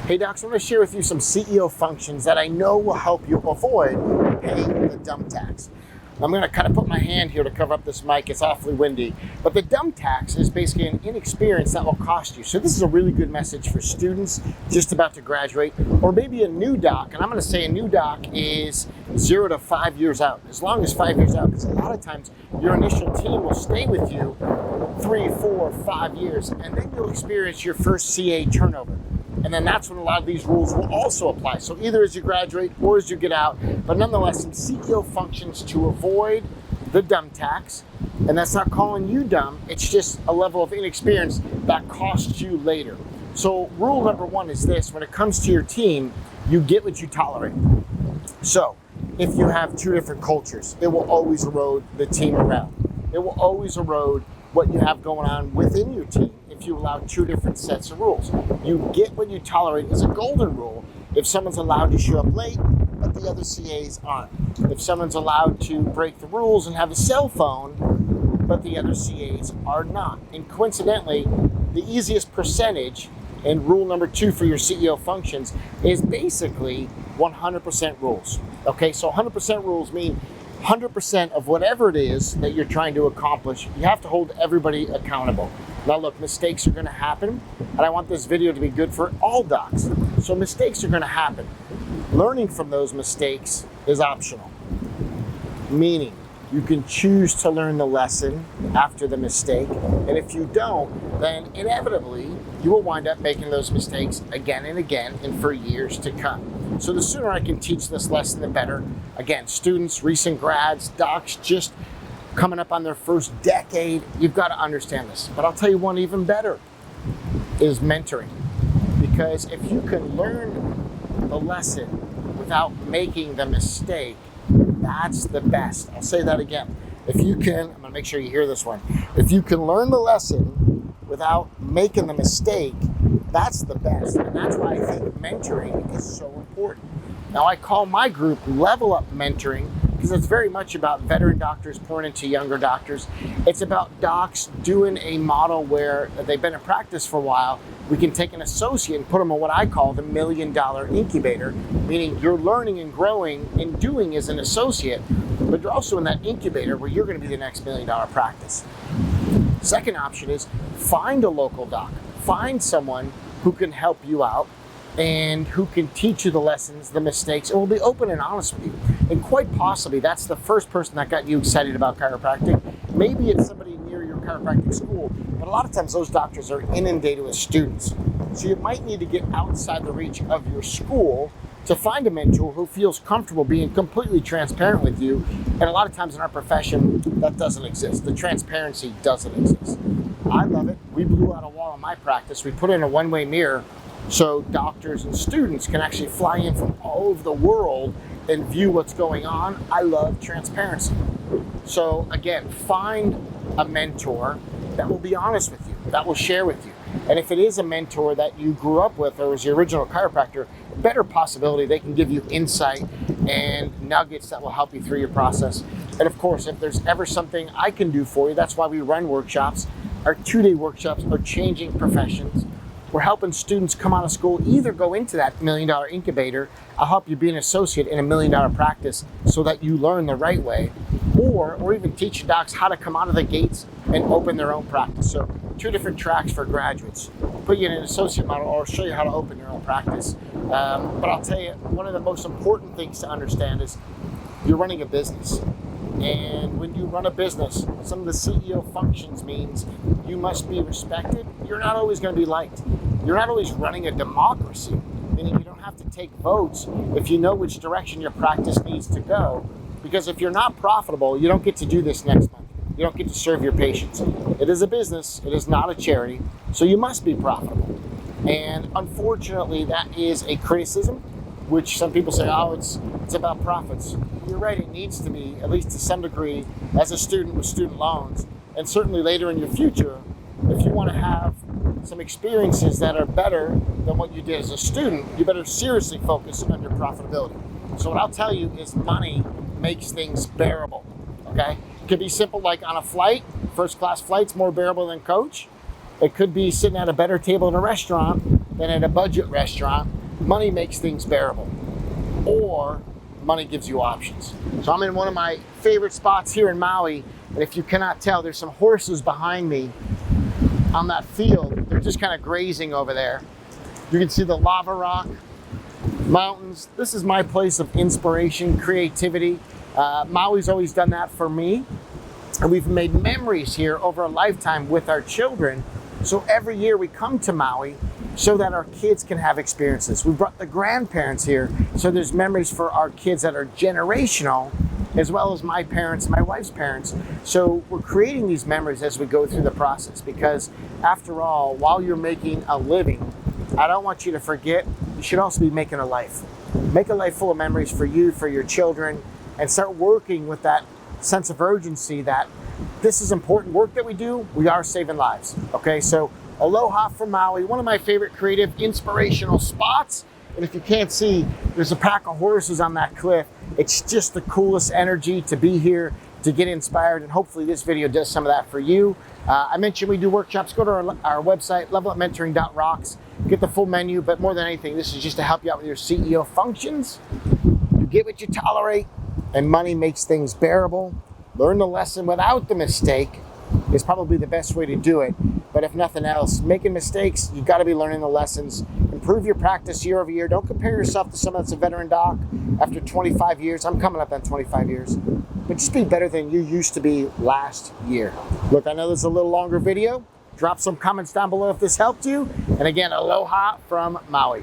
Hey docs, I'm going to share with you some CEO functions that I know will help you avoid paying the dumb tax. I'm going to kind of put my hand here to cover up this mic. It's awfully windy. But the dumb tax is basically an inexperience that will cost you. So this is a really good message for students just about to graduate, or maybe a new doc. And I'm going to say a new doc is 0 to 5 years out, as long as 5 years out, because a lot of times your initial team will stay with you 3, 4, 5 years, and then you'll experience your first CA turnover. And then that's when a lot of these rules will also apply. So either as you graduate or as you get out, but nonetheless, some CEO functions to avoid the dumb tax. And that's not calling you dumb, it's just a level of inexperience that costs you later. So rule number 1 is this: when it comes to your team, you get what you tolerate. So if you have 2 different cultures, it will always erode the team around. It will always erode what you have going on within your team if you allow 2 different sets of rules. You get what you tolerate is a golden rule if someone's allowed to show up late, but the other CAs aren't. If someone's allowed to break the rules and have a cell phone, but the other CAs are not. And coincidentally, the easiest percentage and rule number 2 for your CEO functions is basically 100% rules. Okay, so 100% rules mean 100% of whatever it is that you're trying to accomplish, you have to hold everybody accountable. Now look, mistakes are going to happen, and I want this video to be good for all docs. So mistakes are going to happen. Learning from those mistakes is optional, meaning you can choose to learn the lesson after the mistake, and if you don't, then inevitably you will wind up making those mistakes again and again and for years to come. So the sooner I can teach this lesson, the better. Again, students, recent grads, docs just coming up on their first decade, you've got to understand this. But I'll tell you one even better is mentoring. Because if you can learn the lesson without making the mistake, that's the best. I'll say that again. If you can, I'm going to make sure you hear this one. If you can learn the lesson without making the mistake, that's the best. And that's why I think mentoring is so important. Now, I call my group Level Up Mentoring because it's very much about veteran doctors pouring into younger doctors. It's about docs doing a model where they've been in practice for a while. We can take an associate and put them in what I call the $1 million incubator, meaning you're learning and growing and doing as an associate, but you're also in that incubator where you're going to be the next $1 million practice. Second option is find a local doc. Find someone who can help you out and who can teach you the lessons, the mistakes, and will be open and honest with you. And quite possibly, that's the first person that got you excited about chiropractic. Maybe it's somebody near your chiropractic school, but a lot of times those doctors are inundated with students. So you might need to get outside the reach of your school to find a mentor who feels comfortable being completely transparent with you. And a lot of times in our profession, that doesn't exist. The transparency doesn't exist. I love it. We blew out a wall in my practice. We put in a one-way mirror so doctors and students can actually fly in from all over the world and view what's going on. I love transparency. So again, find a mentor that will be honest with you, that will share with you. And if it is a mentor that you grew up with or was your original chiropractor, better possibility they can give you insight and nuggets that will help you through your process. And of course, if there's ever something I can do for you, that's why we run workshops. Our 2-day workshops are changing professions. We're helping students come out of school, either go into that $1 million incubator, I'll help you be an associate in a $1 million practice so that you learn the right way, or even teach docs how to come out of the gates and open their own practice. So 2 different tracks for graduates. Put you in an associate model or show you how to open your own practice. But I'll tell you, one of the most important things to understand is you're running a business. And when you run a business, some of the CEO functions means you must be respected. You're not always going to be liked. You're not always running a democracy, meaning you don't have to take votes if you know which direction your practice needs to go. Because if you're not profitable, you don't get to do this next month. You don't get to serve your patients. It is a business. It is not a charity. So you must be profitable. And unfortunately, that is a criticism, which some people say, oh, it's about profits. You're right, it needs to be, at least to some degree, as a student with student loans. And certainly later in your future, if you want to have some experiences that are better than what you did as a student, you better seriously focus on your profitability. So what I'll tell you is money makes things bearable, okay? It could be simple, like on a flight, first class flight's more bearable than coach. It could be sitting at a better table in a restaurant than at a budget restaurant. money makes things bearable, or money gives you options. So I'm in one of my favorite spots here in Maui, and if you cannot tell, there's some horses behind me on that field. They're just kind of grazing over there. You can see the lava rock, mountains. This is my place of inspiration, creativity. Maui's always done that for me. And we've made memories here over a lifetime with our children. So every year we come to Maui so that our kids can have experiences. We brought the grandparents here, so there's memories for our kids that are generational, as well as my parents and my wife's parents. So we're creating these memories as we go through the process, because after all, while you're making a living, I don't want you to forget, you should also be making a life. Make a life full of memories for you, for your children, and start working with that sense of urgency that this is important work that we do. We are saving lives. Okay, so aloha from Maui, one of my favorite creative, inspirational spots. And if you can't see, there's a pack of horses on that cliff. It's just the coolest energy to be here, to get inspired, and hopefully this video does some of that for you. I mentioned we do workshops. Go to our website, levelupmentoring.rocks, get the full menu, but more than anything, this is just to help you out with your CEO functions. You get what you tolerate, and money makes things bearable. Learn the lesson without the mistake is probably the best way to do it. But if nothing else, making mistakes, you got to be learning the lessons. Improve your practice year over year. Don't compare yourself to someone that's a veteran doc after 25 years. I'm coming up on 25 years. But just be better than you used to be last year. Look, I know this is a little longer video. Drop some comments down below if this helped you. And again, aloha from Maui.